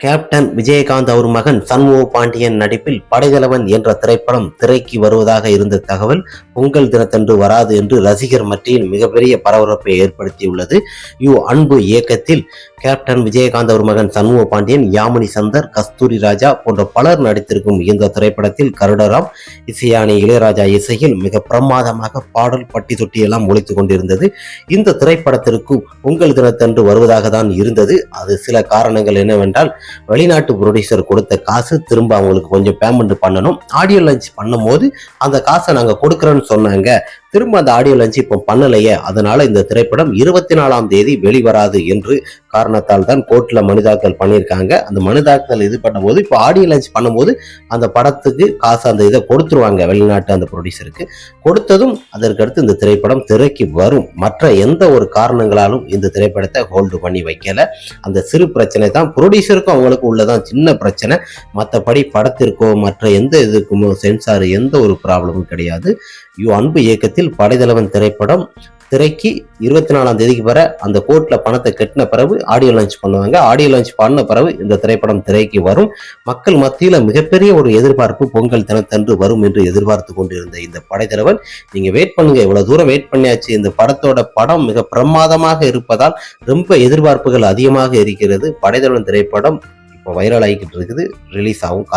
Captain Vijayakanth அவர் மகன் சண்முக பாண்டியன் நடிப்பில் படைத்தலைவன் என்ற திரைப்படம் திரைக்கு வருவதாக இருந்த தகவல் பொங்கல் தினத்தன்று வராது என்று ரசிகர் மத்தியில் மிகப்பெரிய பரபரப்பை ஏற்படுத்தியுள்ளது. அன்பு இயக்கத்தில் கேப்டன் விஜயகாந்த் அவர் மகன் சண்முக பாண்டியன், யாமினி சந்தர், கஸ்தூரி ராஜா போன்ற பலர் நடித்திருக்கும் இந்த திரைப்படத்தில் கருடராம், இசையானி இளையராஜா இசையில் மிக பிரமாதமாக பாடல் பட்டி தொட்டி எல்லாம் ஒழித்துக் கொண்டிருந்தது. இந்த திரைப்படத்திற்கு பொங்கல் தினத்தன்று வருவதாக தான் இருந்தது. அது சில காரணங்கள் என்னவென்றால், வெளிநாட்டு ப்ரொடியூசர் கொடுத்த காசு திரும்ப அவங்களுக்கு கொஞ்சம் பேமெண்ட் பண்ணணும். ஆடியோ லான்ச் பண்ணும் போது அந்த காசை நாங்க கொடுக்கறோம்னு சொன்னாங்க. திரும்ப அந்த ஆடியோ லான்ச் இப்போ பண்ணலையே, அதனால இந்த திரைப்படம் 24ஆம் தேதி வெளிவராது என்று காரணத்தால் தான் கோர்ட்ல மனு தாக்கல் பண்ணியிருக்காங்க. அந்த மனு தாக்கல் இது பண்ணும்போது இப்போ ஆடியோ லான்ச் பண்ணும்போது அந்த படத்துக்கு காசு அந்த இதை கொடுத்துருவாங்க வெளிநாட்டு அந்த ப்ரொடியூசருக்கு. கொடுத்ததும் அதற்கடுத்து இந்த திரைப்படம் திரைக்கு வரும். மற்ற எந்த ஒரு காரணங்களாலும் இந்த திரைப்படத்தை ஹோல்டு பண்ணி வைக்கல. அந்த சிறு பிரச்சனை தான் ப்ரொடியூசருக்கும் அவங்களுக்கு உள்ளதான் சின்ன பிரச்சனை. மற்றபடி படத்திற்கோ மற்ற எந்த இதுக்குமோ சென்சார் எந்த ஒரு ப்ராப்ளமும் கிடையாது. அன்பு இயக்கத்தில் படைத்தலைவன் திரைப்படம் திரைக்கு 24ஆம் தேதிக்கு வர அந்த கோர்ட்ல பணத்தை கட்டின பிறகு ஆடியோ லான்ச் பண்ணுவாங்க. ஆடியோ லான்ச் பண்ண பிறகு இந்த திரைப்படம் திரைக்கு வரும். மக்கள் மத்தியில மிகப்பெரிய ஒரு எதிர்பார்ப்பு பொங்கல் தினத்தன்று வரும் என்று எதிர்பார்த்து கொண்டிருந்த இந்த படைத்தலைவன், நீங்க வெயிட் பண்ணுங்க, இவ்வளவு தூரம் வெயிட் பண்ணியாச்சு. இந்த படத்தோட படம் மிக பிரமாதமாக இருப்பதால் ரொம்ப எதிர்பார்ப்புகள் அதிகமாக இருக்கிறது. படைத்தலைவன் திரைப்படம் இப்போ வைரல் ஆகிக்கிட்டு இருக்குது. ரிலீஸ் ஆகும்.